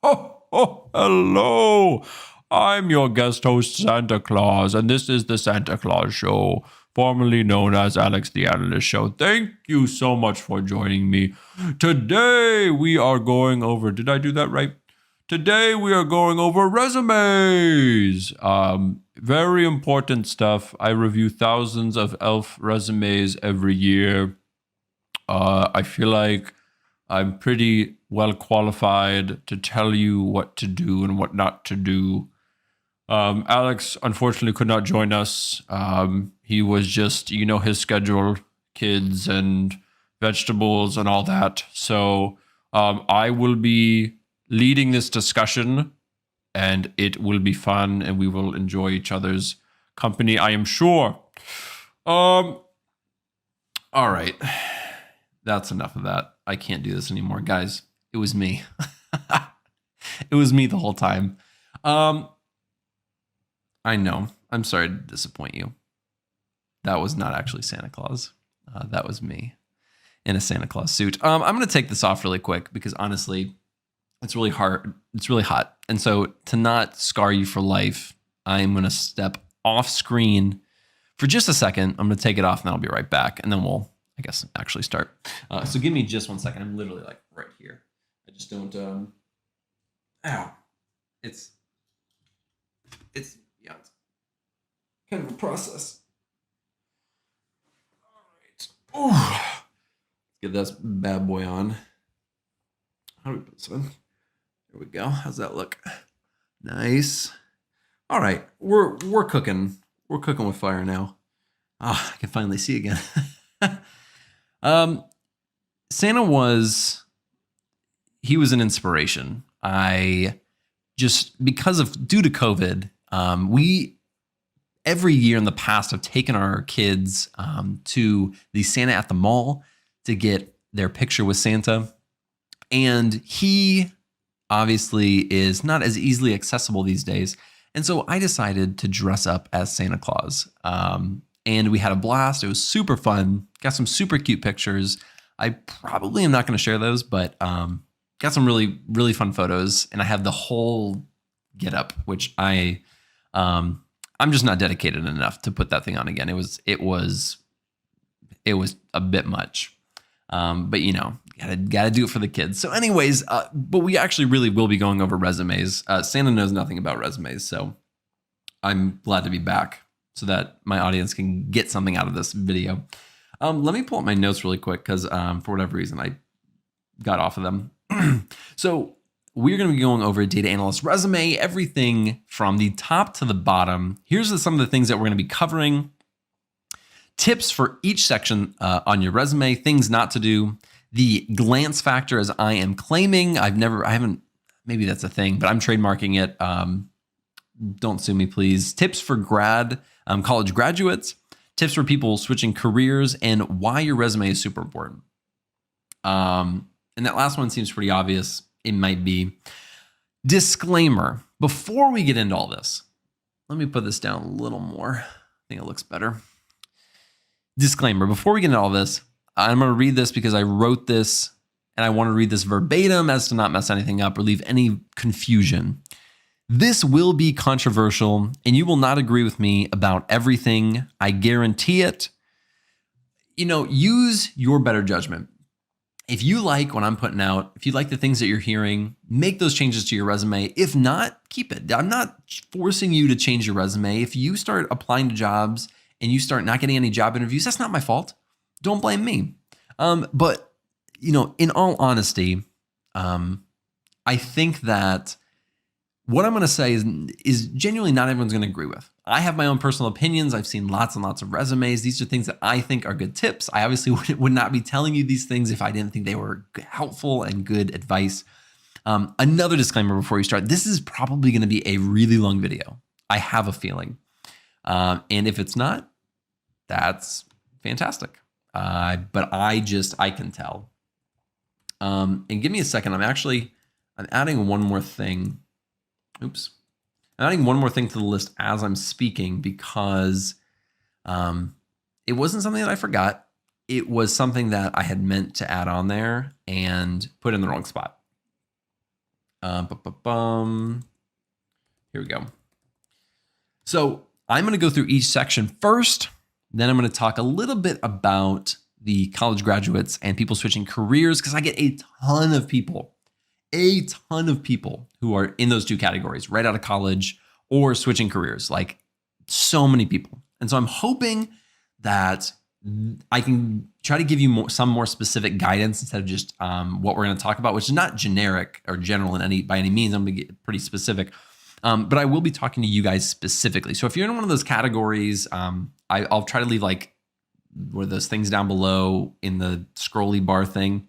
Oh, hello. I'm your guest host, Santa Claus, and this is the Santa Claus Show, formerly known as Alex the Analyst Show. Thank you so much for joining me. Today we are going over, did I do that right? Today we are going over resumes. Very important stuff. I review thousands of ELF resumes every year. I feel like I'm pretty well qualified to tell you what to do and what not to do. Alex unfortunately could not join us. He was just, his schedule, kids and vegetables and all that. So I will be leading this discussion, and it will be fun, and we will enjoy each other's company, I am sure. All right. That's enough of that. I can't do this anymore. Guys, it was me. It was me the whole time. I know. I'm sorry to disappoint you. That was not actually Santa Claus. That was me in a Santa Claus suit. I'm going to take this off really quick because honestly, it's really hard. It's really hot. And so to not scar you for life, I'm going to step off screen for just a second. I'm going to take it off and then I'll be right back. And then we'll, I guess, actually start. So give me just 1 second. I'm literally like right here. I just don't, ow. It's kind of a process. All right. Ooh. Let's get this bad boy on. How do we put this on? There we go. How's that look? Nice. All right. We're cooking. We're cooking with fire now. I can finally see again. Santa was an inspiration. Due to COVID, we every year in the past have taken our kids to the Santa at the mall to get their picture with Santa. And he obviously is not as easily accessible these days. And so I decided to dress up as Santa Claus. And we had a blast. It was super fun. Got some super cute pictures. I probably am not going to share those, but got some really, really fun photos. And I have the whole getup, which I'm just not dedicated enough to put that thing on again. It was a bit much. But gotta do it for the kids. So anyways, but we actually really will be going over resumes. Santa knows nothing about resumes, so I'm glad to be back so that my audience can get something out of this video. Let me pull up my notes really quick because for whatever reason I got off of them. So we're going to be going over a data analyst resume, everything from the top to the bottom. Here's some of the things that we're going to be covering. Tips for each section on your resume, things not to do, the glance factor, as I am claiming. I haven't, maybe that's a thing, but I'm trademarking it. Don't sue me, please. Tips for college graduates, tips for people switching careers, and why your resume is super important. And that last one seems pretty obvious. It might be. Disclaimer, before we get into all this, let me put this down a little more. I think it looks better. Disclaimer, before we get into all this, I'm going to read this because I wrote this and I want to read this verbatim as to not mess anything up or leave any confusion. This will be controversial and you will not agree with me about everything. I guarantee it. Use your better judgment. If you like what I'm putting out, if you like the things that you're hearing, make those changes to your resume. If not, keep it. I'm not forcing you to change your resume. If you start applying to jobs and you start not getting any job interviews, that's not my fault. Don't blame me. But in all honesty, I think that what I'm going to say is genuinely not everyone's going to agree with. I have my own personal opinions. I've seen lots and lots of resumes. These are things that I think are good tips. I obviously would not be telling you these things if I didn't think they were helpful and good advice. Another disclaimer before we start. This is probably going to be a really long video. I have a feeling. And if it's not, that's fantastic. But I can tell. And give me a second. I'm adding one more thing. Oops. I'm adding one more thing to the list as I'm speaking because it wasn't something that I forgot. It was something that I had meant to add on there and put in the wrong spot. Here we go. So I'm going to go through each section first. Then I'm going to talk a little bit about the college graduates and people switching careers, because I get a ton of people who are in those two categories, right out of college or switching careers, like so many people. And so I'm hoping that I can try to give you some more specific guidance instead of just what we're going to talk about, which is not generic or general by any means. I'm going to get pretty specific, but I will be talking to you guys specifically. So if you're in one of those categories, I'll try to leave like where those things down below in the scrolly bar thing.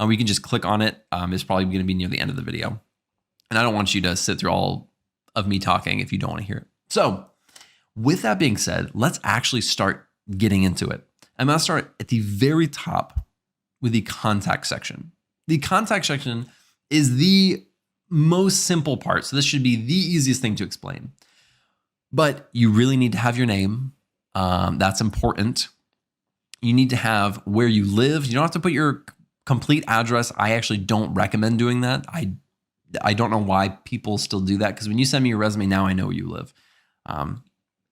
We can just click on it. It's probably going to be near the end of the video. And I don't want you to sit through all of me talking if you don't want to hear it. So with that being said, let's actually start getting into it. I'm going to start at the very top with the contact section. The contact section is the most simple part. So this should be the easiest thing to explain. But you really need to have your name. That's important. You need to have where you live. You don't have to put your complete address. I actually don't recommend doing that. I don't know why people still do that, because when you send me your resume now, I know where you live.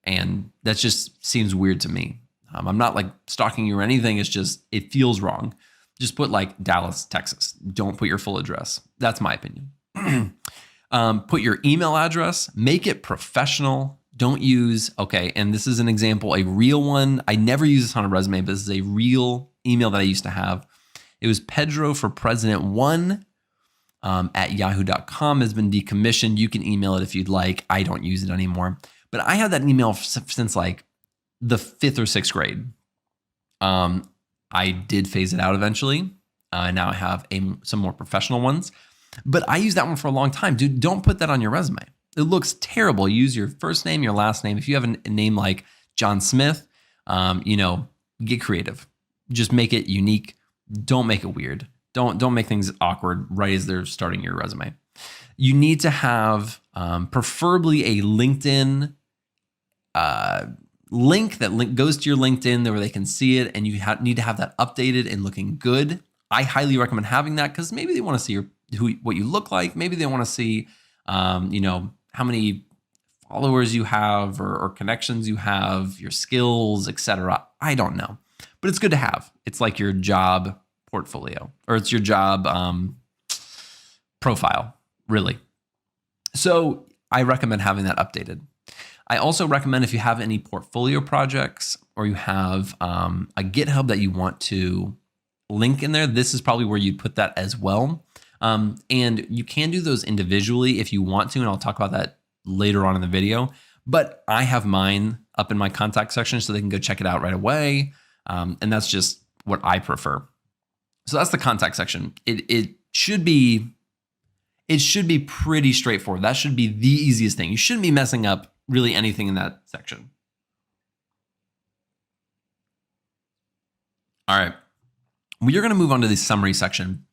And that just seems weird to me. I'm not like stalking you or anything. It's just, it feels wrong. Just put like Dallas, Texas. Don't put your full address. That's my opinion. Put your email address, make it professional. Don't use, okay, and this is an example, a real one. I never use this on a resume, but this is a real email that I used to have. It was Pedro for President 1 at yahoo.com, has been decommissioned. You can email it if you'd like. I don't use it anymore. But I had that email since like the 5th or 6th grade. I did phase it out eventually. Now I have some more professional ones. But I used that one for a long time. Dude, don't put that on your resume. It looks terrible. Use your first name, your last name. If you have a name like John Smith, get creative. Just make it unique. Don't make it weird. Don't make things awkward right as they're starting your resume. You need to have preferably a LinkedIn link that goes to your LinkedIn where they can see it, and you need to have that updated and looking good. I highly recommend having that, because maybe they want to see what you look like. Maybe they want to see, how many followers you have or connections you have, your skills, etc. I don't know, but it's good to have. It's like your job portfolio, or it's your job profile, really. So I recommend having that updated. I also recommend, if you have any portfolio projects or you have a GitHub that you want to link in there, this is probably where you'd put that as well. And you can do those individually if you want to, and I'll talk about that later on in the video. But I have mine up in my contact section so they can go check it out right away. And that's just what I prefer. So that's the contact section. It should be pretty straightforward. That should be the easiest thing. You shouldn't be messing up really anything in that section. All right. We are going to move on to the summary section.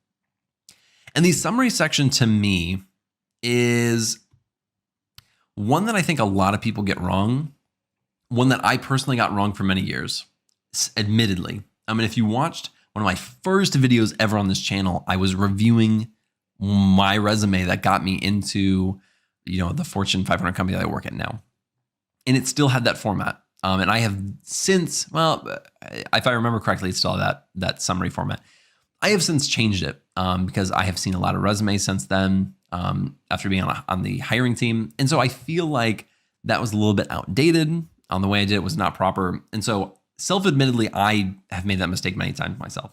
And the summary section, to me, is one that I think a lot of people get wrong. One that I personally got wrong for many years, admittedly. I mean, if you watched one of my first videos ever on this channel, I was reviewing my resume that got me into, the Fortune 500 company that I work at now. And it still had that format. And I have since, if I remember correctly, it's still that summary format. I have since changed it because I have seen a lot of resumes since then after being on the hiring team. And so I feel like that was a little bit outdated. On the way I did it was not proper. And so self-admittedly, I have made that mistake many times myself.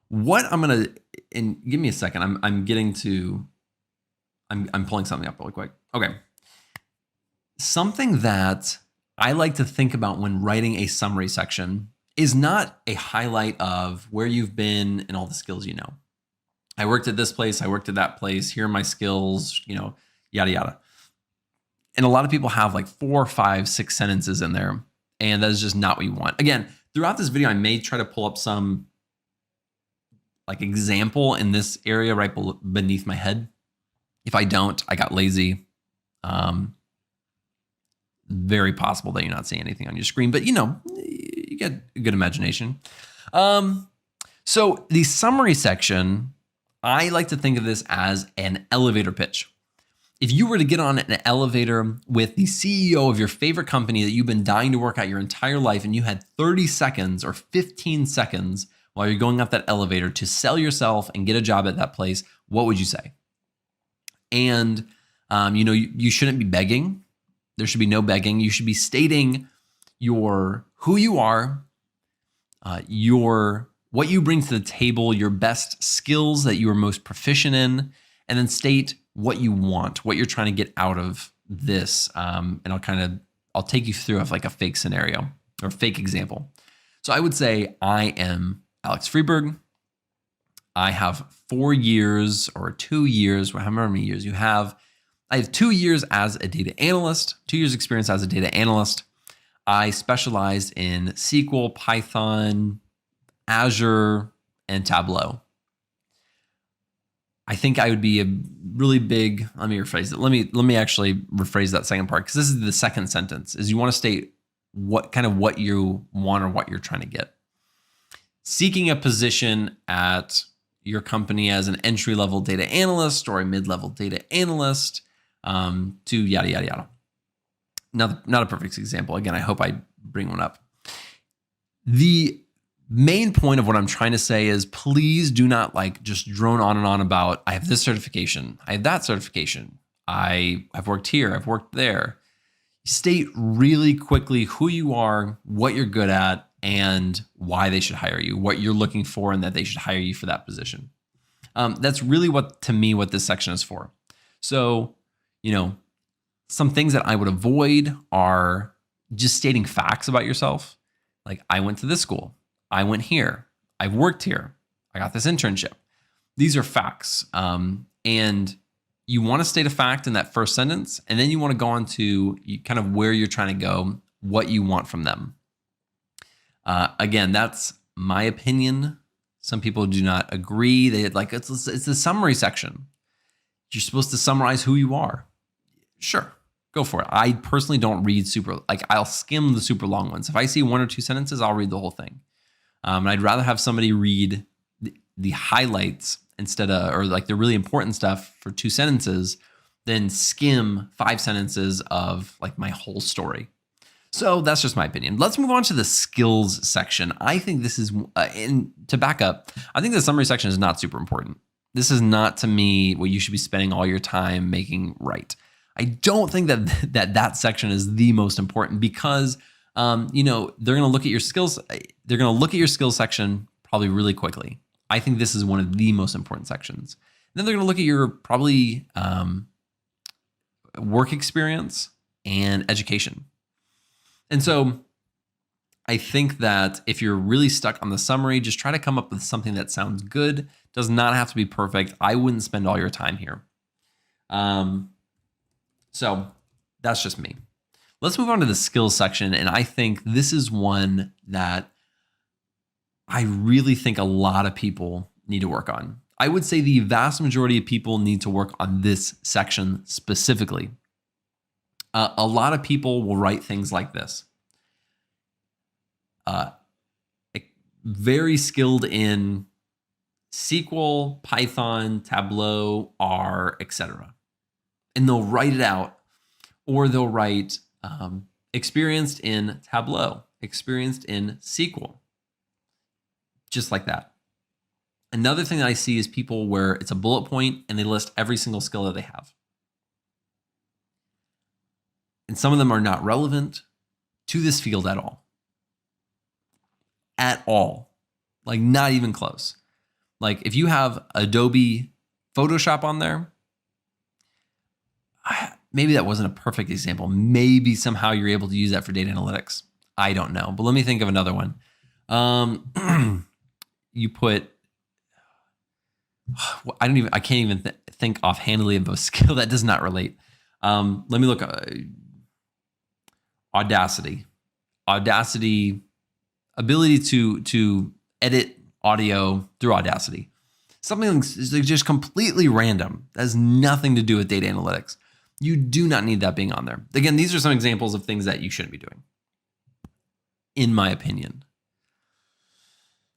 What I'm going to, and give me a second, I'm pulling something up really quick. Okay. Something that I like to think about when writing a summary section is not a highlight of where you've been and all the skills you know. I worked at this place, I worked at that place, here are my skills, yada, yada. And a lot of people have like 4, 5, 6 sentences in there, and that is just not what you want. Again, throughout this video, I may try to pull up some like example in this area right beneath my head. If I don't, I got lazy. Very possible that you're not seeing anything on your screen, but you get a good imagination. So the summary section, I like to think of this as an elevator pitch. If you were to get on an elevator with the CEO of your favorite company that you've been dying to work at your entire life, and you had 30 seconds or 15 seconds while you're going up that elevator to sell yourself and get a job at that place, what would you say? And you shouldn't be begging. There should be no begging. You should be stating who you are, what you bring to the table, your best skills that you are most proficient in, and then state what you want, what you're trying to get out of this. And I'll take you through like a fake scenario or fake example. So I would say I am Alex Freeberg. I have 4 years or 2 years, however many years you have. I have 2 years as a data analyst, 2 years experience as a data analyst. I specialized in SQL, Python, Azure, and Tableau. I think I would be a really big, let me rephrase it. Let me actually rephrase that second part, because this is the second sentence, is you want to state what you want or what you're trying to get. Seeking a position at your company as an entry-level data analyst or a mid-level data analyst, to yada, yada, yada. Not a perfect example. Again, I hope I bring one up. The main point of what I'm trying to say is, please do not just drone on and on about, I have this certification, I have that certification, I've worked here, I've worked there. State really quickly who you are, what you're good at, and why they should hire you, what you're looking for, and that they should hire you for that position. That's really what this section is for. So, some things that I would avoid are just stating facts about yourself. Like, I went to this school, I went here, I've worked here, I got this internship. These are facts. And you want to state a fact in that first sentence, and then you want to go on to kind of where you're trying to go, what you want from them. Again, that's my opinion. Some people do not agree. It's the summary section. You're supposed to summarize who you are. Sure, go for it. I personally don't read I'll skim the super long ones. If I see 1 or 2 sentences, I'll read the whole thing. And I'd rather have somebody read the highlights instead of, or the really important stuff for 2 sentences than skim 5 sentences of my whole story. So that's just my opinion. Let's move on to the skills section. I think this is, and to back up, I think the summary section is not super important. This is not, to me, what you should be spending all your time making right. I don't think that section is the most important, because they're going to look at your skills. They're going to look at your skills section probably really quickly. I think this is one of the most important sections. And then they're going to look at your probably work experience and education. And so I think that if you're really stuck on the summary, just try to come up with something that sounds good. Does not have to be perfect. I wouldn't spend all your time here. So that's just me. Let's move on to the skills section. And I think this is one that I really think a lot of people need to work on. I would say the vast majority of people need to work on this section specifically. A lot of people will write things like this. Very skilled in SQL, Python, Tableau, R, etc. And they'll write it out, or they'll write experienced in Tableau, experienced in SQL, just like that. Another thing that I see is people where it's a bullet point and they list every single skill that they have. And some of them are not relevant to this field at all. At all. Not even close. If you have Adobe Photoshop on there, maybe that wasn't a perfect example. Maybe somehow you're able to use that for data analytics. I don't know. But let me think of another one. You put, I can't even think offhandedly of a skill that does not relate. Let me look. Audacity, ability to edit audio through Audacity. Something that's just completely random. That has nothing to do with data analytics. You do not need that being on there. Again, these are some examples of things that you shouldn't be doing, in my opinion.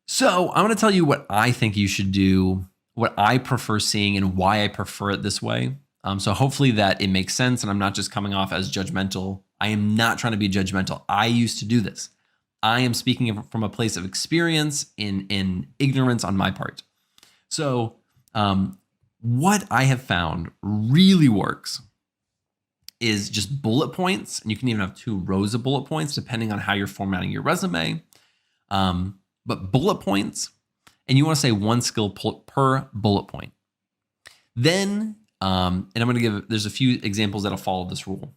So I'm going to tell you what I think you should do what I prefer seeing and why I prefer it this way. So hopefully that it makes sense and I'm not just coming off as judgmental. I am not trying to be judgmental. I used to do this. I am speaking from a place of experience in ignorance on my part. So what I have found really works is just bullet points. And you can even have 2 rows of bullet points depending on how you're formatting your resume. But bullet points, and you want to say 1 skill per bullet point. Then, and I'm going to there's a few examples that'll follow this rule.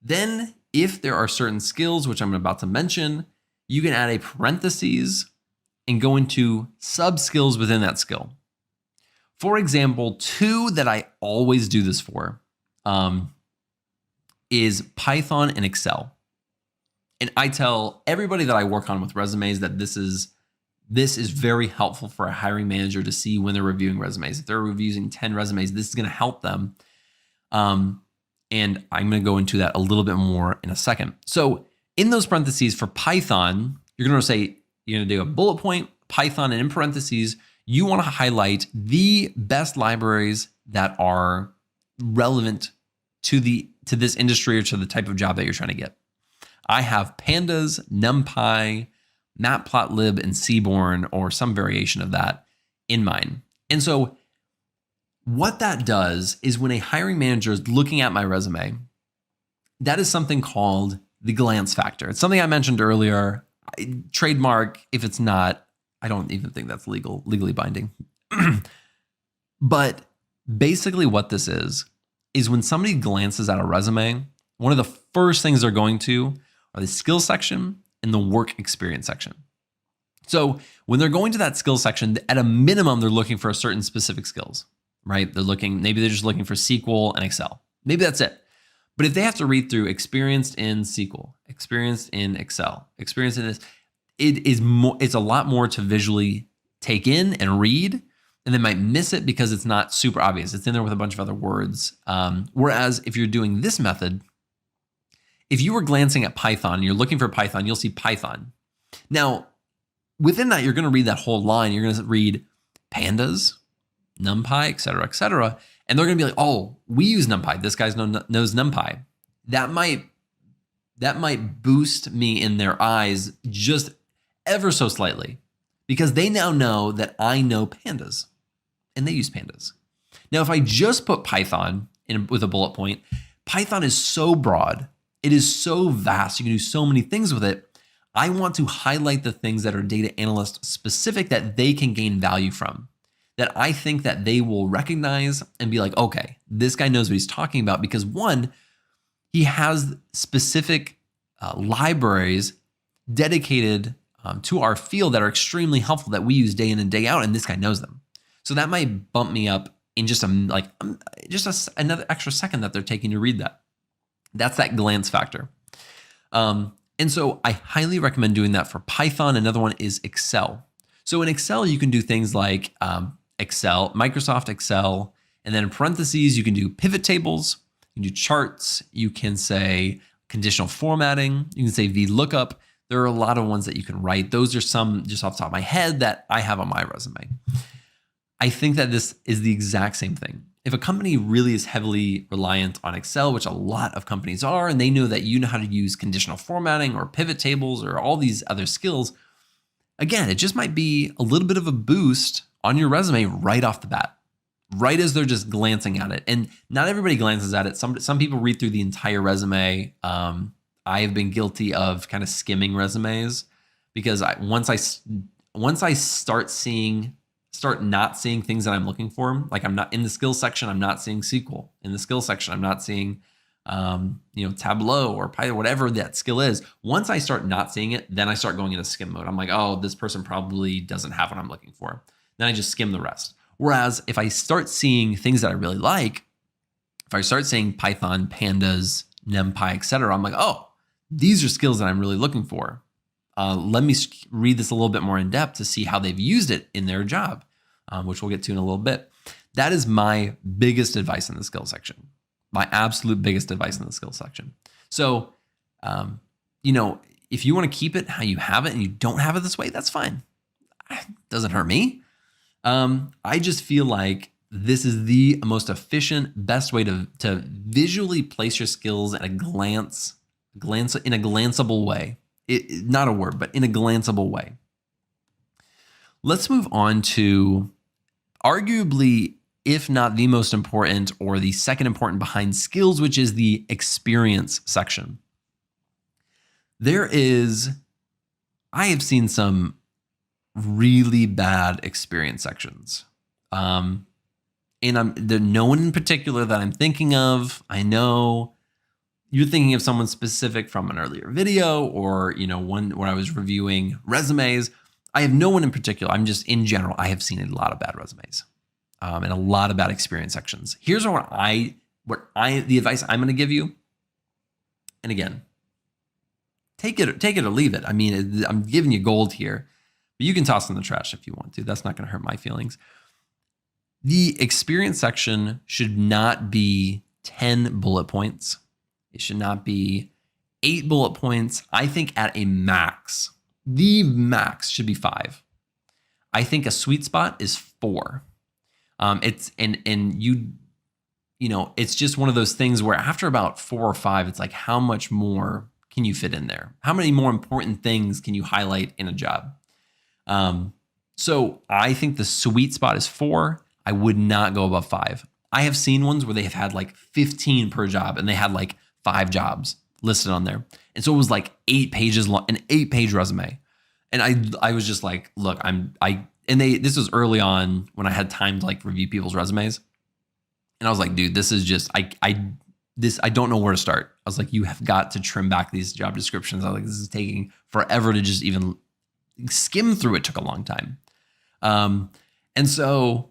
Then, if there are certain skills, which I'm about to mention, you can add a parentheses and go into sub-skills within that skill. For example, 2 that I always do this for is Python and Excel. And I tell everybody that I work on with resumes that this is very helpful for a hiring manager to see when they're reviewing resumes. If they're reviewing 10 resumes, this is going to help them. And I'm going to go into that a little bit more in a second. So in those parentheses for Python, you're going to do a bullet point, Python, and in parentheses, you want to highlight the best libraries that are relevant to this industry or to the type of job that you're trying to get. I have Pandas, NumPy, Matplotlib, and Seaborn, or some variation of that in mind. And so what that does is when a hiring manager is looking at my resume, that is something called the glance factor. It's something I mentioned earlier. Trademark, if it's not, I don't even think that's legally binding. But basically what this is when somebody glances at a resume, one of the first things they're going to are the skills section and the work experience section. So when they're going to that skills section, at a minimum, they're looking for a certain specific skills, right? Maybe they're just looking for SQL and Excel. Maybe that's it. But if they have to read through experienced in SQL, experienced in Excel, experienced in this, it's a lot more to visually take in and read, and they might miss it because it's not super obvious. It's in there with a bunch of other words. Whereas if you're doing this method, if you were glancing at Python and you're looking for Python, you'll see Python. Now, within that, you're going to read that whole line. You're going to read Pandas, NumPy, et cetera, and they're going to be like, oh, we use NumPy. This guy knows NumPy. That might boost me in their eyes just ever so slightly because they now know that I know Pandas and they use Pandas. Now, if I just put Python with a bullet point, Python is so broad. It is so vast. You can do so many things with it. I want to highlight the things that are data analyst specific that they can gain value from, that I think that they will recognize and be like, okay, this guy knows what he's talking about because one, he has specific libraries dedicated to our field that are extremely helpful that we use day in and day out, and this guy knows them. So that might bump me up in just another extra second that they're taking to read that. That's that glance factor. And so I highly recommend doing that for Python. Another one is Excel. So in Excel, you can do things like Microsoft Excel, and then in parentheses, you can do pivot tables, you can do charts, you can say conditional formatting, you can say VLOOKUP. There are a lot of ones that you can write. Those are some just off the top of my head that I have on my resume. I think that this is the exact same thing. If a company really is heavily reliant on Excel, which a lot of companies are, and they know that you know how to use conditional formatting or pivot tables or all these other skills, again, it just might be a little bit of a boost on your resume right off the bat, right as they're just glancing at it. And not everybody glances at it. Some people read through the entire resume. I have been guilty of kind of skimming resumes because once I start not seeing things that I'm looking for, like I'm not in the skills section, I'm not seeing SQL. In the skills section, I'm not seeing Tableau or Python, whatever that skill is. Once I start not seeing it, then I start going into skim mode. I'm like, oh, this person probably doesn't have what I'm looking for. Then I just skim the rest. Whereas if I start seeing things that I really like, if I start seeing Python, Pandas, NumPy, et cetera, I'm like, oh, these are skills that I'm really looking for. Let me read this a little bit more in depth to see how they've used it in their job, which we'll get to in a little bit. That is my biggest advice in the skills section. My absolute biggest advice in the skills section. So, if you want to keep it how you have it and you don't have it this way, that's fine. It doesn't hurt me. I just feel like this is the most efficient, best way to visually place your skills at a glance in a glanceable way. Not a word, but in a glanceable way. Let's move on to arguably, if not the most important or the second important behind skills, which is the experience section. I have seen some really bad experience sections. And there's no one in particular that I'm thinking of. I know you're thinking of someone specific from an earlier video or, one where I was reviewing resumes. I have no one in particular. I'm just in general, I have seen a lot of bad resumes and a lot of bad experience sections. Here's the advice I'm going to give you. And again, take it or leave it. I mean, I'm giving you gold here, but you can toss it in the trash if you want to. That's not going to hurt my feelings. The experience section should not be 10 bullet points. It should not be 8 bullet points. I think at a max, the max should be 5. I think a sweet spot is 4. It's just one of those things where after about 4 or 5, it's like, how much more can you fit in there? How many more important things can you highlight in a job? So I think the sweet spot is 4. I would not go above 5. I have seen ones where they have had like 15 per job and they had like 5 jobs listed on there. And so it was like 8 pages long, an 8-page resume. And I was just like, look, this was early on when I had time to like review people's resumes. And I was like, dude, this is just, I don't know where to start. I was like, you have got to trim back these job descriptions. I was like, this is taking forever to just even skim through. It took a long time. And so,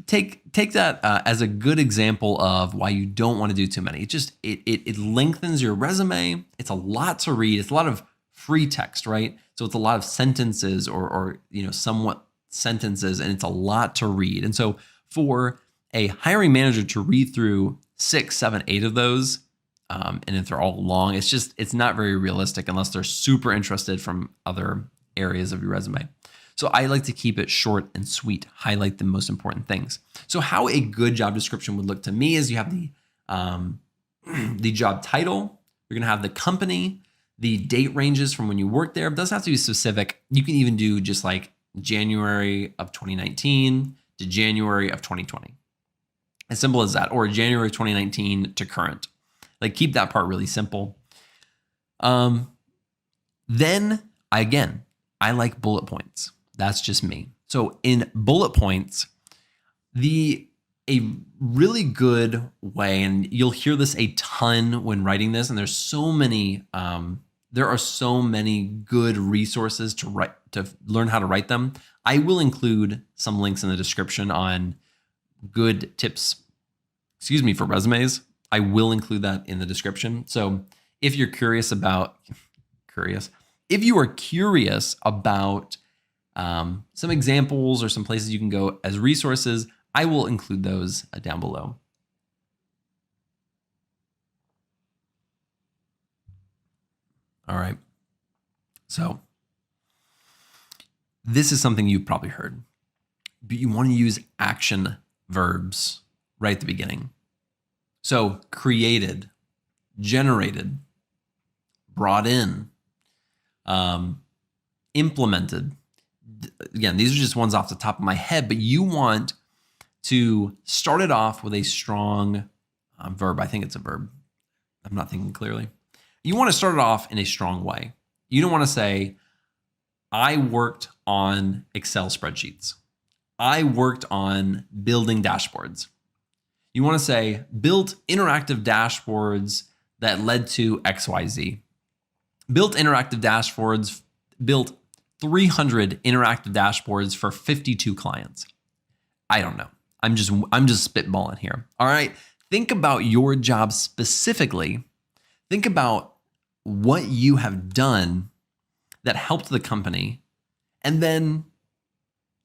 take that as a good example of why you don't want to do too many. It lengthens your resume. It's a lot to read. It's a lot of free text, right? So it's a lot of sentences or somewhat sentences, and it's a lot to read. And so for a hiring manager to read through 6, 7, 8 of those, and if they're all long, it's not very realistic unless they're super interested from other areas of your resume. So I like to keep it short and sweet, highlight the most important things. So how a good job description would look to me is you have the job title, you're gonna have the company, the date ranges from when you worked there. It doesn't have to be specific. You can even do just like January of 2019 to January of 2020. As simple as that, or January 2019 to current. Like keep that part really simple. Then I like bullet points. That's just me. So in bullet points, a really good way, and you'll hear this a ton when writing this, and there are so many good resources to learn how to write them. I will include some links in the description on good tips, for resumes. I will include that in the description. So if you're curious about some examples or some places you can go as resources, I will include those down below. All right. So this is something you've probably heard, but you want to use action verbs right at the beginning. So created, generated, brought in, implemented. Again, these are just ones off the top of my head, but you want to start it off with a strong verb. I think it's a verb. I'm not thinking clearly. You want to start it off in a strong way. You don't want to say, I worked on Excel spreadsheets. I worked on building dashboards. You want to say, built interactive dashboards that led to XYZ. Built 300 interactive dashboards for 52 clients. I don't know. I'm just spitballing here. All right. Think about your job specifically. Think about what you have done that helped the company, and then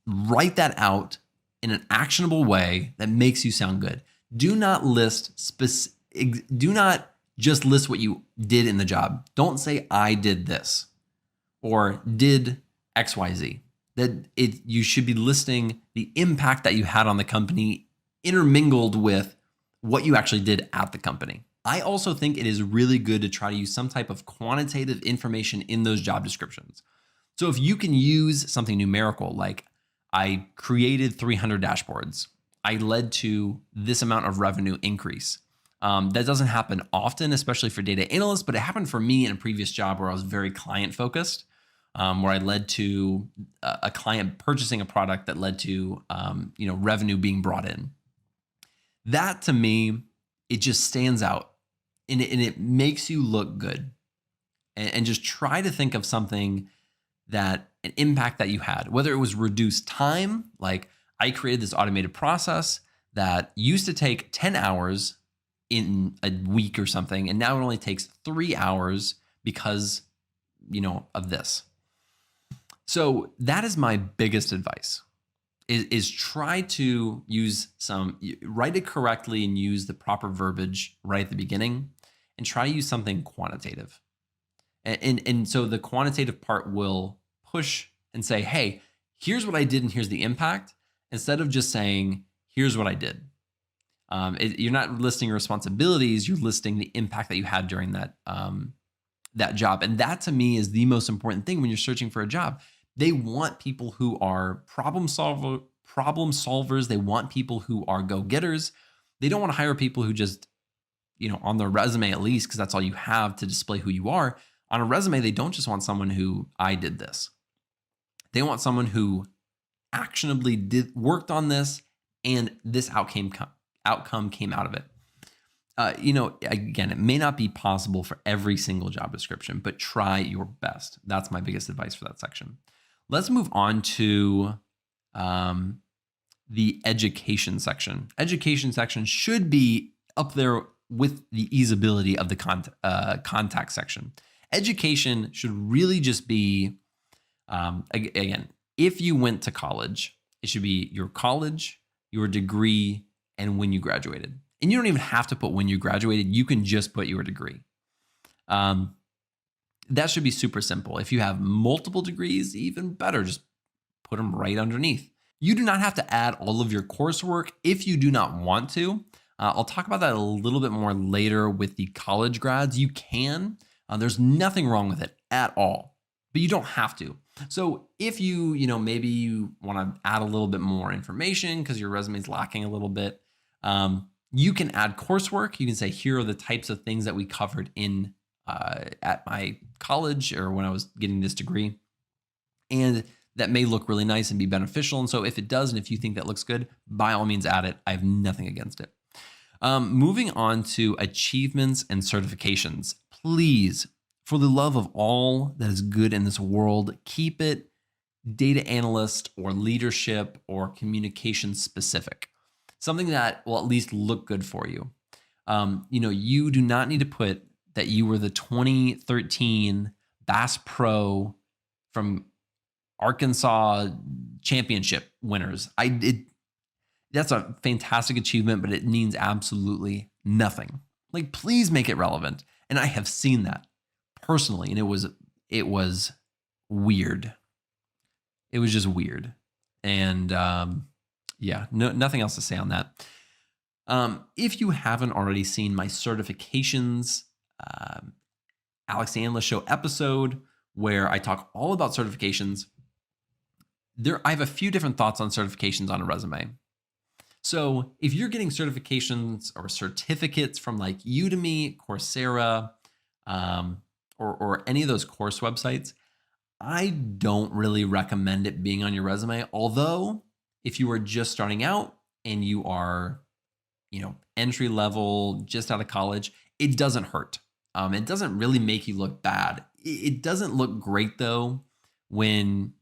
write that out in an actionable way that makes you sound good. Do not just list what you did in the job. Don't say I did this or did XYZ. that you should be listing the impact that you had on the company intermingled with what you actually did at the company. I also think it is really good to try to use some type of quantitative information in those job descriptions. So if you can use something numerical, like I created 300 dashboards, I led to this amount of revenue increase. That doesn't happen often, especially for data analysts, but it happened for me in a previous job where I was very client focused, where I led to a client purchasing a product that led to revenue being brought in. That to me, it just stands out and it makes you look good. And just try to think of something that an impact that you had, whether it was reduced time, like I created this automated process that used to take 10 hours in a week or something, and now it only takes 3 hours because, of this. So that is my biggest advice is try to write it correctly and use the proper verbiage right at the beginning and try to use something quantitative. And so the quantitative part will push and say, hey, here's what I did and here's the impact, instead of just saying, here's what I did. You're not listing your responsibilities, you're listing the impact that you had during that job. And that to me is the most important thing when you're searching for a job. They want people who are problem solvers. They want people who are go-getters. They don't want to hire people who just, on their resume at least, because that's all you have to display who you are. On a resume, they don't just want someone who I did this. They want someone who actionably worked on this and this outcome came out of it. Again, it may not be possible for every single job description, but try your best. That's my biggest advice for that section. Let's move on to the education section. Education section should be up there with the easeability of the contact section. Education should really just be, again, if you went to college, it should be your college, your degree, and when you graduated. And you don't even have to put when you graduated. You can just put your degree. That should be super simple. If you have multiple degrees, even better, just put them right underneath. You do not have to add all of your coursework if you do not want to. I'll talk about that a little bit more later with the college grads. You can. There's nothing wrong with it at all, but you don't have to. So if maybe you want to add a little bit more information because your resume is lacking a little bit, you can add coursework. You can say, here are the types of things that we covered in at my college or when I was getting this degree. And that may look really nice and be beneficial. And so if it does, and if you think that looks good, by all means add it. I have nothing against it. Moving on to achievements and certifications. Please, for the love of all that is good in this world, keep it data analyst or leadership or communication specific. Something that will at least look good for you. You do not need to put that you were the 2013 Bass Pro from Arkansas championship winners. That's a fantastic achievement, but it means absolutely nothing. Like, please make it relevant. And I have seen that personally, and it was weird. It was just weird. And nothing else to say on that. If you haven't already seen my certifications, Alex Analyst Show episode where I talk all about certifications, I have a few different thoughts on certifications on a resume. So if you're getting certifications or certificates from like Udemy, Coursera, or any of those course websites, I don't really recommend it being on your resume. Although if you are just starting out and you are, entry level, just out of college, it doesn't hurt. It doesn't really make you look bad. It doesn't look great though when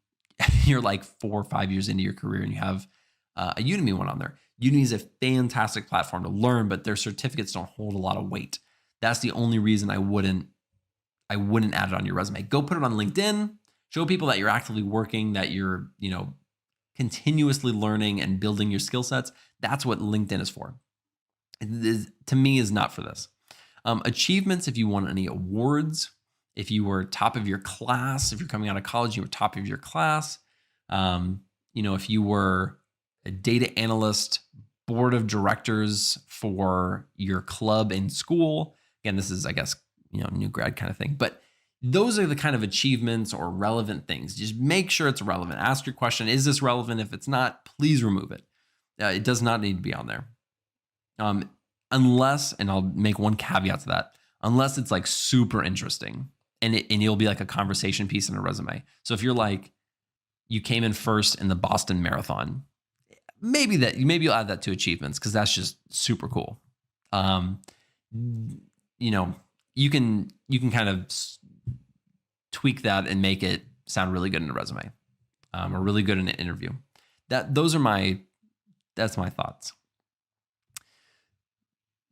you're like 4 or 5 years into your career and you have a Udemy one on there. Udemy is a fantastic platform to learn, but their certificates don't hold a lot of weight. That's the only reason I wouldn't add it on your resume. Go put it on LinkedIn. Show people that you're actively working, that you're, continuously learning and building your skill sets. That's what LinkedIn is for. To me, is not for this. Achievements, if you won any awards, if you were top of your class, if you're coming out of college, you were top of your class, If you were a data analyst, board of directors for your club in school. Again, this is, I guess, new grad kind of thing, but those are the kind of achievements or relevant things. Just make sure it's relevant. Ask your question, is this relevant? If it's not, please remove it. It does not need to be on there. Unless, and I'll make one caveat to that, unless it's like super interesting and you'll be like a conversation piece in a resume. So if you're like, you came in first in the Boston Marathon, maybe you'll add that to achievements because that's just super cool. You can kind of tweak that and make it sound really good in a resume, or really good in an interview. That's my thoughts.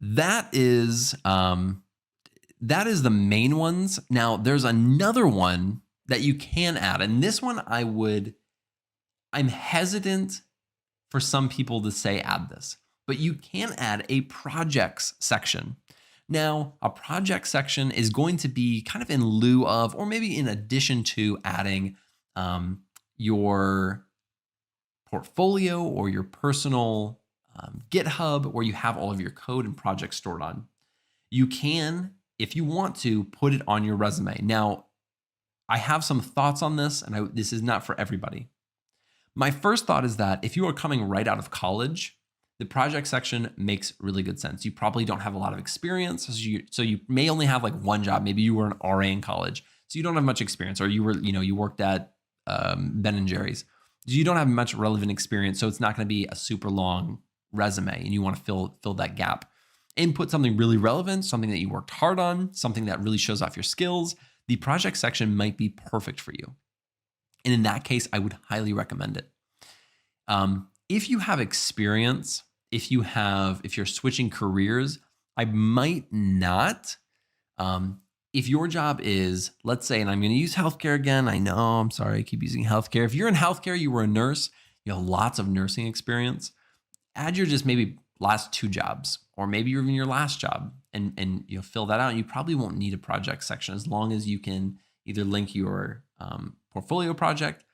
That is the main ones. Now there's another one that you can add, and this one I'm hesitant for some people to say add this, but you can add a projects section. Now, a project section is going to be kind of in lieu of, or maybe in addition to adding your portfolio or your personal GitHub where you have all of your code and projects stored on. You can, if you want to, put it on your resume. Now, I have some thoughts on this, and this is not for everybody. My first thought is that if you are coming right out of college, the project section makes really good sense. You probably don't have a lot of experience, so you may only have like one job. Maybe you were an RA in college, so you don't have much experience, or you worked at Ben and Jerry's. So you don't have much relevant experience, so it's not going to be a super long resume, and you want to fill that gap. And put something really relevant, something that you worked hard on, something that really shows off your skills. The project section might be perfect for you. And in that case, I would highly recommend it. If you have experience, if you're switching careers, I might not. If your job is, let's say, and I'm going to use healthcare again. I know, I'm sorry, I keep using healthcare. If you're in healthcare, you were a nurse, you have lots of nursing experience, add your just maybe last 2 jobs, or maybe even your last job, and you'll fill that out. You probably won't need a project section as long as you can either link your portfolio project,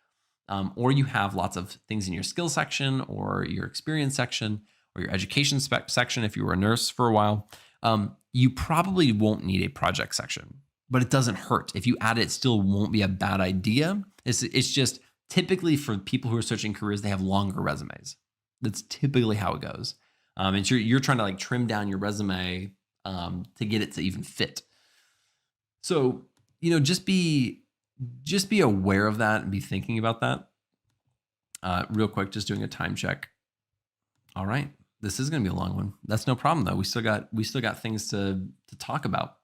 or you have lots of things in your skill section or your experience section or your education section if you were a nurse for a while. You probably won't need a project section, but it doesn't hurt. If you add it, it still won't be a bad idea. It's just typically for people who are switching careers, they have longer resumes. That's typically how it goes. And you're trying to like trim down your resume to get it to even fit. So, just be aware of that and be thinking about that. Real quick, just doing a time check. All right. This is going to be a long one. That's no problem though. We still got things to talk about.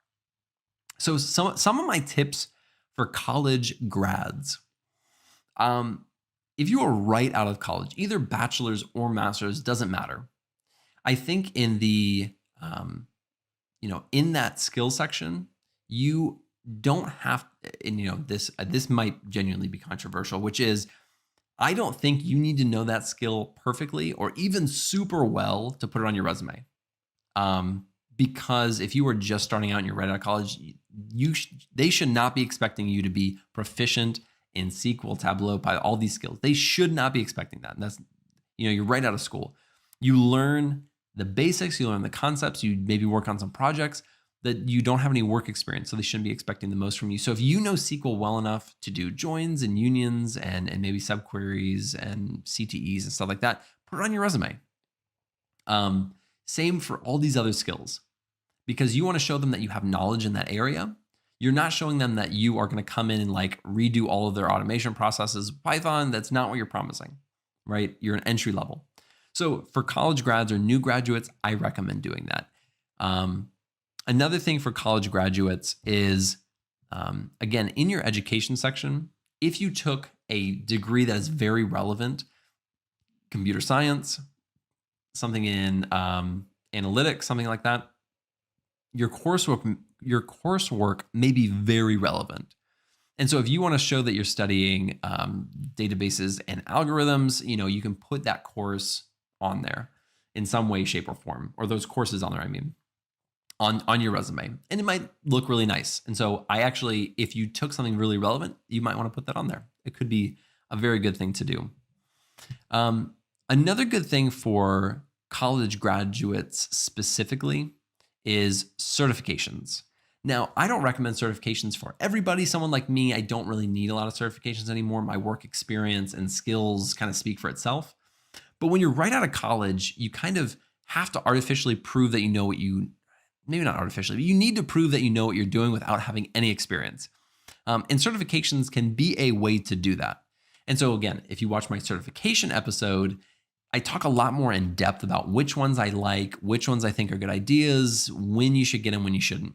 So some of my tips for college grads. If you are right out of college, either bachelor's or master's, doesn't matter. I think in the, in that skill section, you don't have, and this might genuinely be controversial, which is, I don't think you need to know that skill perfectly or even super well to put it on your resume. Because if you were just starting out and you're right out of college, they should not be expecting you to be proficient in SQL, Tableau, by all these skills. They should not be expecting that. And that's, you're right out of school. You learn the basics, you learn the concepts, you maybe work on some projects that you don't have any work experience, so they shouldn't be expecting the most from you. So if you know SQL well enough to do joins and unions and maybe subqueries and CTEs and stuff like that, put it on your resume. Same for all these other skills, because you want to show them that you have knowledge in that area. You're not showing them that you are going to come in and like redo all of their automation processes. Python, that's not what you're promising, right? You're an entry level. So for college grads or new graduates, I recommend doing that. Another thing for college graduates is, again, in your education section, if you took a degree that is very relevant, computer science, something in analytics, something like that, your coursework may be very relevant. And so if you want to show that you're studying databases and algorithms, you can put that course on there in some way, shape, or form, or those courses on there, on your resume, and it might look really nice. And so if you took something really relevant, you might want to put that on there. It could be a very good thing to do. Another good thing for college graduates specifically is certifications. Now, I don't recommend certifications for everybody. Someone like me, I don't really need a lot of certifications anymore. My work experience and skills kind of speak for itself. But when you're right out of college, you kind of have to artificially prove that you know what you, maybe not artificially, but you need to prove that you know what you're doing without having any experience. And certifications can be a way to do that. And so again, if you watch my certification episode, I talk a lot more in depth about which ones I like, which ones I think are good ideas, when you should get them, when you shouldn't.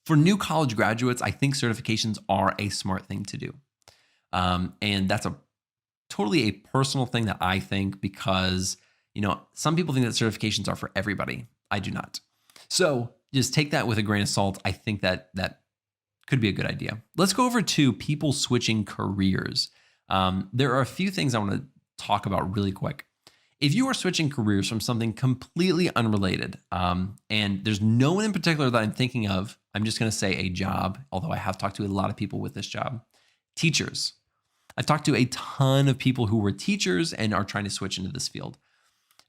For new college graduates, I think certifications are a smart thing to do. And that's totally a personal thing that I think, because, some people think that certifications are for everybody. I do not. So just take that with a grain of salt. I think that could be a good idea. Let's go over to people switching careers. There are a few things I want to talk about really quick. If you are switching careers from something completely unrelated, and there's no one in particular that I'm thinking of, I'm just going to say a job, although I have talked to a lot of people with this job. Teachers. I've talked to a ton of people who were teachers and are trying to switch into this field.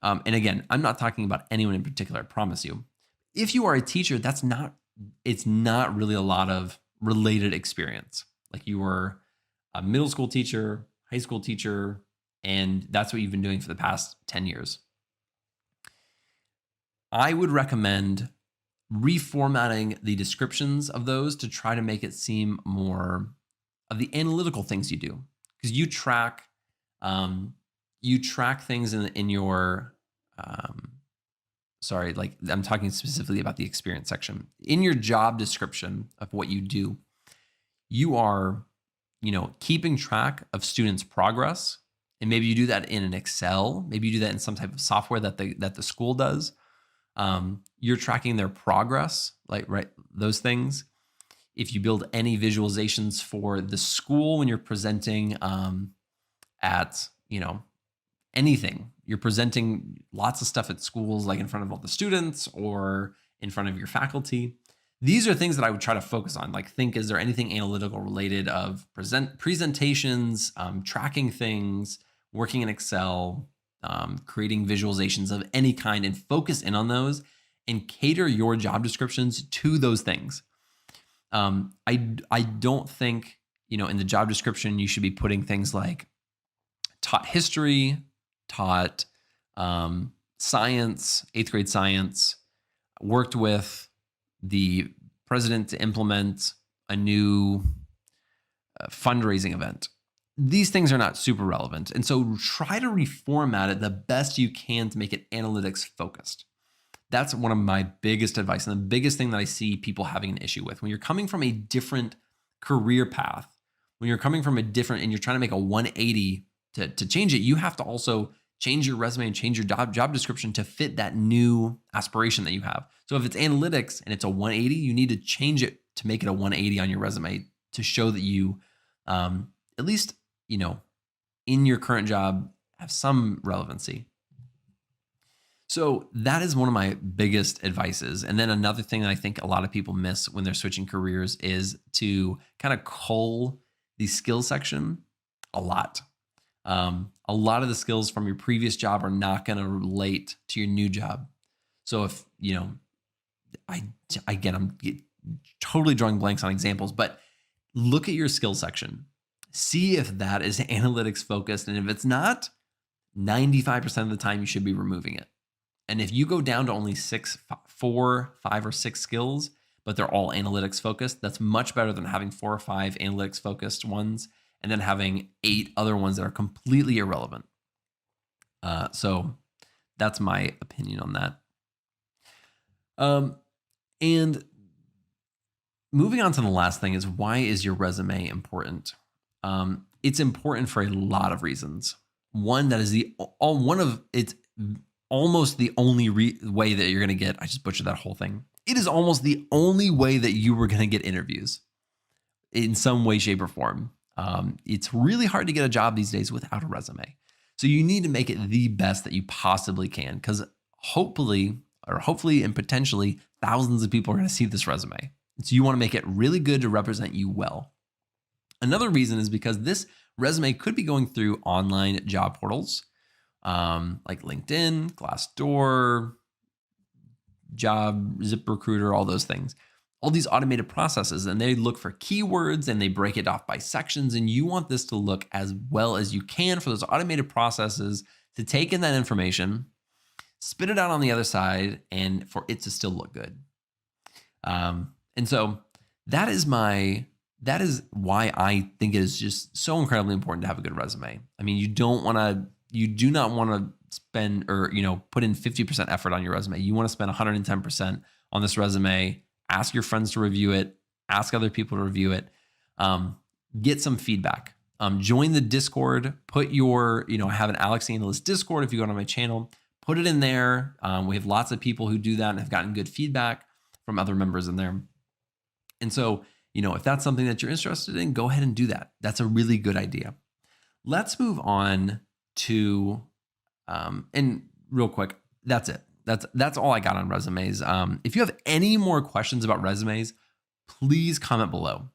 And again, I'm not talking about anyone in particular, I promise you. If you are a teacher, it's not really a lot of related experience. Like you were a middle school teacher, high school teacher, and that's what you've been doing for the past 10 years. I would recommend reformatting the descriptions of those to try to make it seem more of the analytical things you do, because you track things in your like I'm talking specifically about the experience section. In your job description of what you do, you are, keeping track of students' progress. And maybe you do that in an Excel. Maybe you do that in some type of software that the school does. You're tracking their progress, those things. If you build any visualizations for the school when you're presenting at, anything, you're presenting lots of stuff at schools, like in front of all the students or in front of your faculty. These are things that I would try to focus on. Like think, is there anything analytical related of presentations, tracking things, working in Excel, creating visualizations of any kind, and focus in on those and cater your job descriptions to those things. I don't think, in the job description, you should be putting things like taught history, taught science, 8th grade science, worked with the president to implement a new fundraising event. These things are not super relevant. And so try to reformat it the best you can to make it analytics focused. That's one of my biggest advice and the biggest thing that I see people having an issue with. When you're coming from a different career path, when you're coming from and you're trying to make a 180 to change it, you have to also change your resume and change your job description to fit that new aspiration that you have. So if it's analytics and it's a 180, you need to change it to make it a 180 on your resume to show that you, at least, in your current job, have some relevancy. So that is one of my biggest advices. And then another thing that I think a lot of people miss when they're switching careers is to kind of cull the skills section a lot. A lot of the skills from your previous job are not going to relate to your new job. So if, I'm totally drawing blanks on examples, but look at your skills section. See if that is analytics focused. And if it's not, 95% of the time you should be removing it. And if you go down to only 4, 5, or 6 skills, but they're all analytics focused, that's much better than having 4 or 5 analytics focused ones and then having 8 other ones that are completely irrelevant. So that's my opinion on that. And moving on to the last thing is, why is your resume important? It's important for a lot of reasons. One, that is it's almost the only way that you're going to get, I just butchered that whole thing. It is almost the only way that you were going to get interviews in some way, shape, or form. It's really hard to get a job these days without a resume. So you need to make it the best that you possibly can, because hopefully and potentially thousands of people are going to see this resume. So you want to make it really good to represent you well. Another reason is because this resume could be going through online job portals like LinkedIn, Glassdoor, Job, ZipRecruiter, all those things. All these automated processes, and they look for keywords and they break it off by sections. And you want this to look as well as you can for those automated processes to take in that information, spit it out on the other side, and for it to still look good. And so that is why I think it is just so incredibly important to have a good resume. I mean, you do not want to spend or, put in 50% effort on your resume. You want to spend 110% on this resume. Ask your friends to review it. Ask other people to review it. Get some feedback. Join the Discord. Put your, I have an Analyst Discord. If you go to my channel, put it in there. We have lots of people who do that and have gotten good feedback from other members in there. And so, if that's something that you're interested in, go ahead and do that. That's a really good idea. Let's move on to, and real quick, that's it. That's all I got on resumes. If you have any more questions about resumes, please comment below,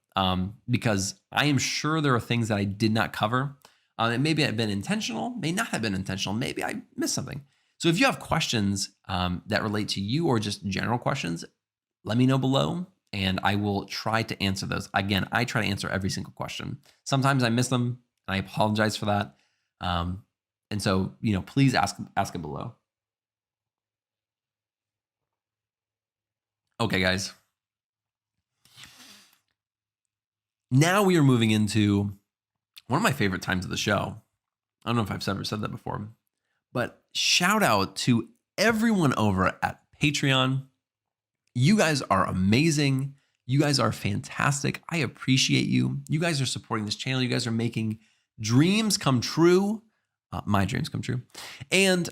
because I am sure there are things that I did not cover. It maybe have been intentional, may not have been intentional. Maybe I missed something. So if you have questions that relate to you or just general questions, let me know below and I will try to answer those. Again, I try to answer every single question. Sometimes I miss them and I apologize for that. And so, please ask it below. Okay, guys. Now we are moving into one of my favorite times of the show. I don't know if I've ever said that before, but shout out to everyone over at Patreon. You guys are amazing. You guys are fantastic. I appreciate you. You guys are supporting this channel. You guys are making dreams come true. My dreams come true. And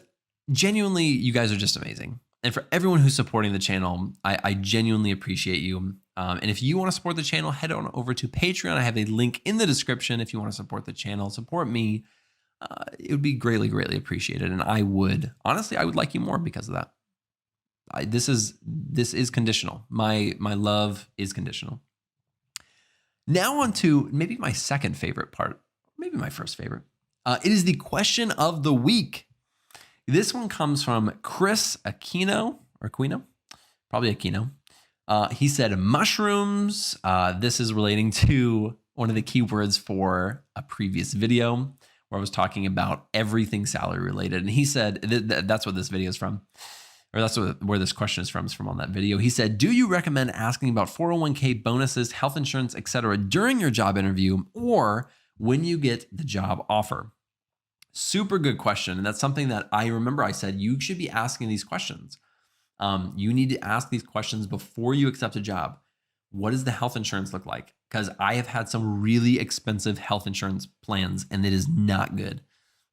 genuinely, you guys are just amazing. And for everyone who's supporting the channel, I genuinely appreciate you. And if you want to support the channel, head on over to Patreon. I have a link in the description if you want to support the channel, support me. It would be greatly, greatly appreciated. And I would like you more because of that. This is conditional. My love is conditional. Now on to maybe my second favorite part, maybe my first favorite. It is the question of the week. This one comes from Chris Aquino, probably Aquino. He said mushrooms. This is relating to one of the keywords for a previous video where I was talking about everything salary related. And he said, that's what this video is from, or that's where this question is from on that video. He said, do you recommend asking about 401k bonuses, health insurance, etc. during your job interview or when you get the job offer? Super good question. And that's something that I remember I said, you should be asking these questions. You need to ask these questions before you accept a job. What does the health insurance look like? Because I have had some really expensive health insurance plans and it is not good.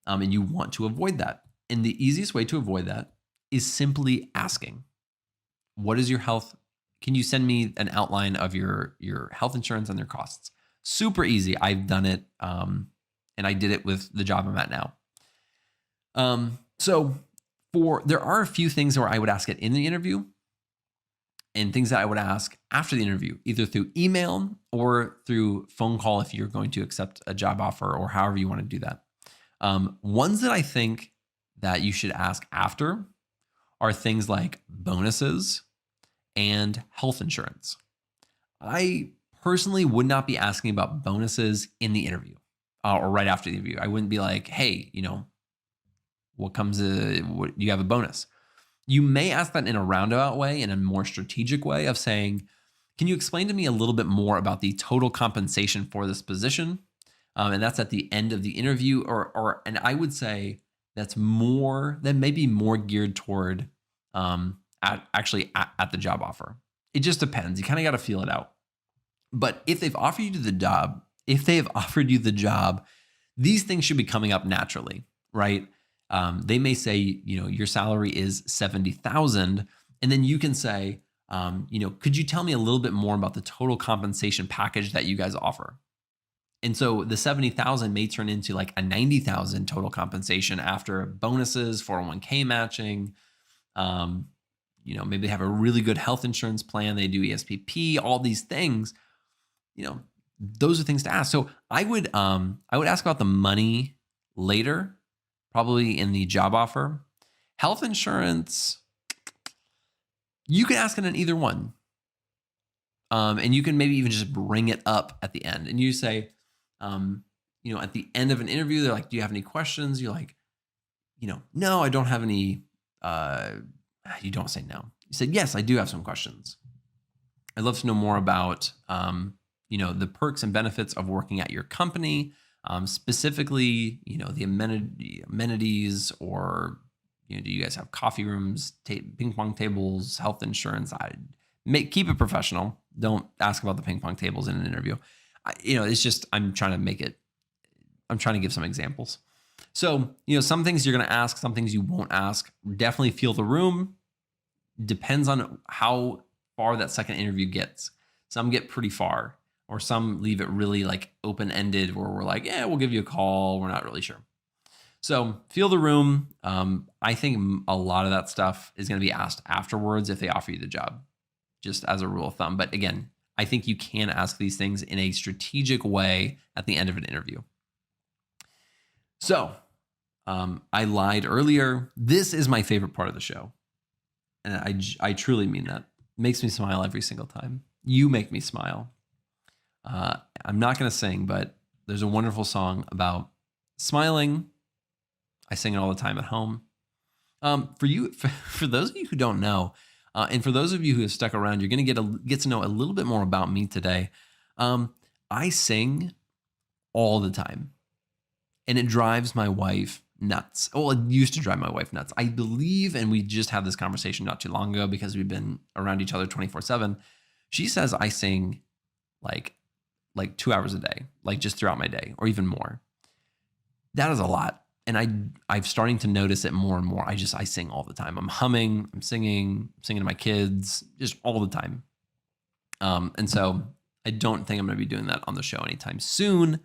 And you want to avoid that. And the easiest way to avoid that is simply asking, what is your health? Can you send me an outline of your health insurance and their costs? Super easy. I've done it. And I did it with the job I'm at now. So there are a few things where I would ask it in the interview and things that I would ask after the interview, either through email or through phone call if you're going to accept a job offer or however you want to do that. Ones that I think that you should ask after are things like bonuses and health insurance. I personally would not be asking about bonuses in the interview. Or right after the interview. I wouldn't be like, hey, what you have a bonus? You may ask that in a roundabout way, in a more strategic way of saying, can you explain to me a little bit more about the total compensation for this position? And that's at the end of the interview, and I would say that may be more geared toward at the job offer. It just depends. You kind of got to feel it out. But if they've offered you the job, these things should be coming up naturally, right? They may say, your salary is $70,000, and then you can say, could you tell me a little bit more about the total compensation package that you guys offer? And so the $70,000 may turn into like a $90,000 total compensation after bonuses, 401k matching. Maybe they have a really good health insurance plan. They do ESPP, all these things. those are things to ask. So I would ask about the money later, probably in the job offer. Health insurance, you can ask it in either one. And you can maybe even just bring it up at the end. And you say, at the end of an interview, they're like, do you have any questions? You're like, no, I don't have any. You don't say no. You said, yes, I do have some questions. I'd love to know more about, the perks and benefits of working at your company, specifically, the amenities, or, do you guys have coffee rooms, ping pong tables, health insurance? Keep it professional. Don't ask about the ping pong tables in an interview. It's just, I'm trying to give some examples. So, some things you're going to ask, some things you won't ask. Definitely feel the room. Depends on how far that second interview gets. Some get pretty far, or some leave it really like open-ended where we're like, yeah, we'll give you a call. We're not really sure. So feel the room. I think a lot of that stuff is going to be asked afterwards if they offer you the job, just as a rule of thumb. But again, I think you can ask these things in a strategic way at the end of an interview. So I lied earlier. This is my favorite part of the show. And I truly mean that. It makes me smile every single time. You make me smile. I'm not going to sing, but there's a wonderful song about smiling. I sing it all the time at home. For those of you who don't know, and for those of you who have stuck around, you're going to get to know a little bit more about me today. I sing all the time, and it drives my wife nuts. Well, it used to drive my wife nuts. I believe, and we just had this conversation not too long ago because we've been around each other 24/7. She says I sing like 2 hours a day, like just throughout my day, or even more. That is a lot. And I'm starting to notice it more and more. I sing all the time. I'm humming, I'm singing to my kids, just all the time. And so I don't think I'm going to be doing that on the show anytime soon,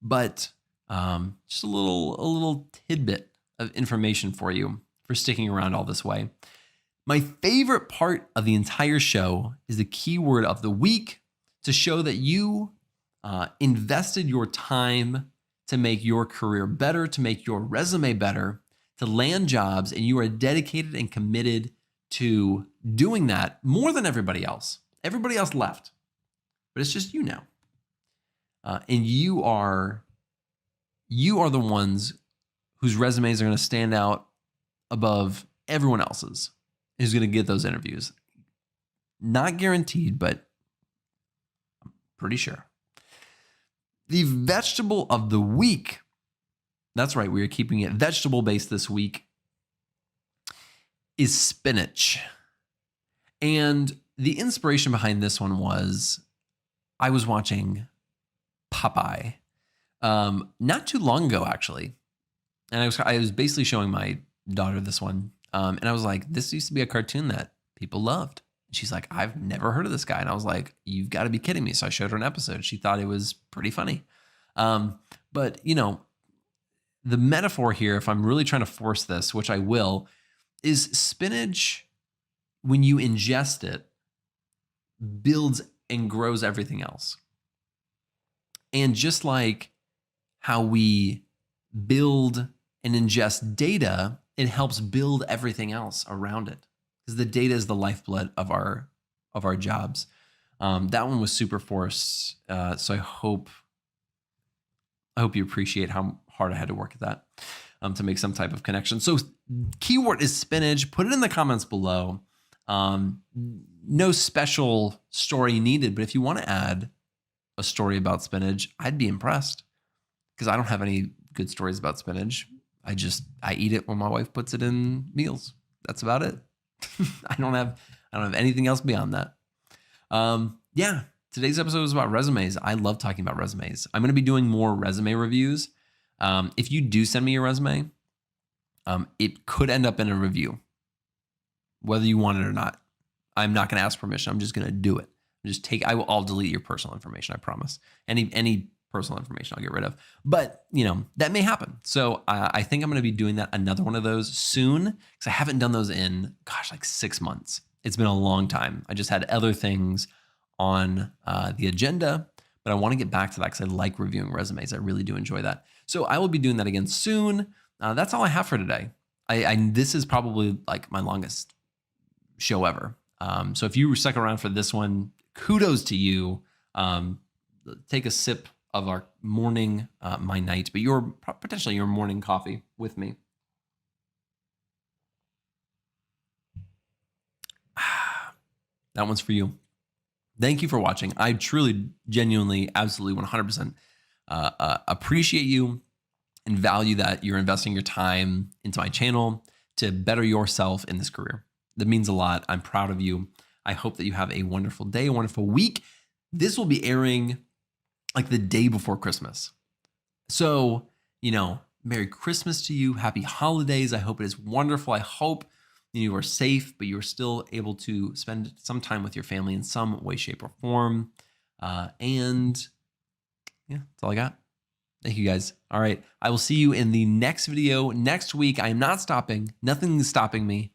but just a little tidbit of information for you for sticking around all this way. My favorite part of the entire show is the keyword of the week, to show that you invested your time to make your career better, to make your resume better, to land jobs, and you are dedicated and committed to doing that more than everybody else. Everybody else left, but it's just you now. And you are the ones whose resumes are going to stand out above everyone else's, who's going to get those interviews. Not guaranteed, but I'm pretty sure. The vegetable of the week. That's right, we are keeping it vegetable-based this week, is spinach. And the inspiration behind this one was I was watching Popeye not too long ago, actually. And I was basically showing my daughter this one. And I was like, this used to be a cartoon that people loved. She's like, I've never heard of this guy. And I was like, you've got to be kidding me. So I showed her an episode. She thought it was pretty funny. But, the metaphor here, if I'm really trying to force this, which I will, is spinach, when you ingest it, builds and grows everything else. And just like how we build and ingest data, it helps build everything else around it. Because the data is the lifeblood of our jobs. That one was super forced. So I hope you appreciate how hard I had to work at that to make some type of connection. So keyword is spinach. Put it in the comments below. No special story needed, but if you want to add a story about spinach, I'd be impressed, because I don't have any good stories about spinach. I eat it when my wife puts it in meals. That's about it. I don't have anything else beyond that. Yeah, today's episode was about resumes. I love talking about resumes. I'm going to be doing more resume reviews. If you do send me your resume, it could end up in a review, whether you want it or not. I'm not going to ask permission. I'm just going to do it. I'll delete your personal information. I promise. Any personal information I'll get rid of, but that may happen. So I think I'm going to be doing another one of those soon, because I haven't done those in, like 6 months. It's been a long time. I just had other things on the agenda, but I want to get back to that because I like reviewing resumes. I really do enjoy that. So I will be doing that again soon. That's all I have for today. This is probably like my longest show ever. So if you were stuck around for this one, kudos to you. Take a sip of our morning, my night, but potentially your morning coffee with me. That one's for you. Thank you for watching. I truly, genuinely, absolutely 100% appreciate you and value that you're investing your time into my channel to better yourself in this career. That means a lot. I'm proud of you. I hope that you have a wonderful day, a wonderful week. This will be airing like the day before Christmas. So, Merry Christmas to you. Happy holidays. I hope it is wonderful. I hope you are safe, but you're still able to spend some time with your family in some way, shape, or form. And yeah, that's all I got. Thank you guys. All right. I will see you in the next video next week. I am not stopping. Nothing is stopping me.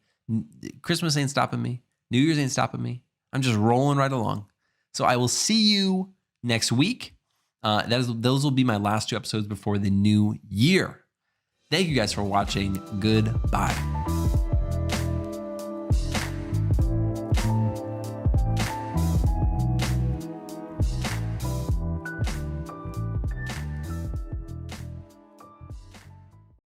Christmas ain't stopping me. New Year's ain't stopping me. I'm just rolling right along. So I will see you next week. Those will be my last 2 episodes before the new year. Thank you guys for watching. Goodbye.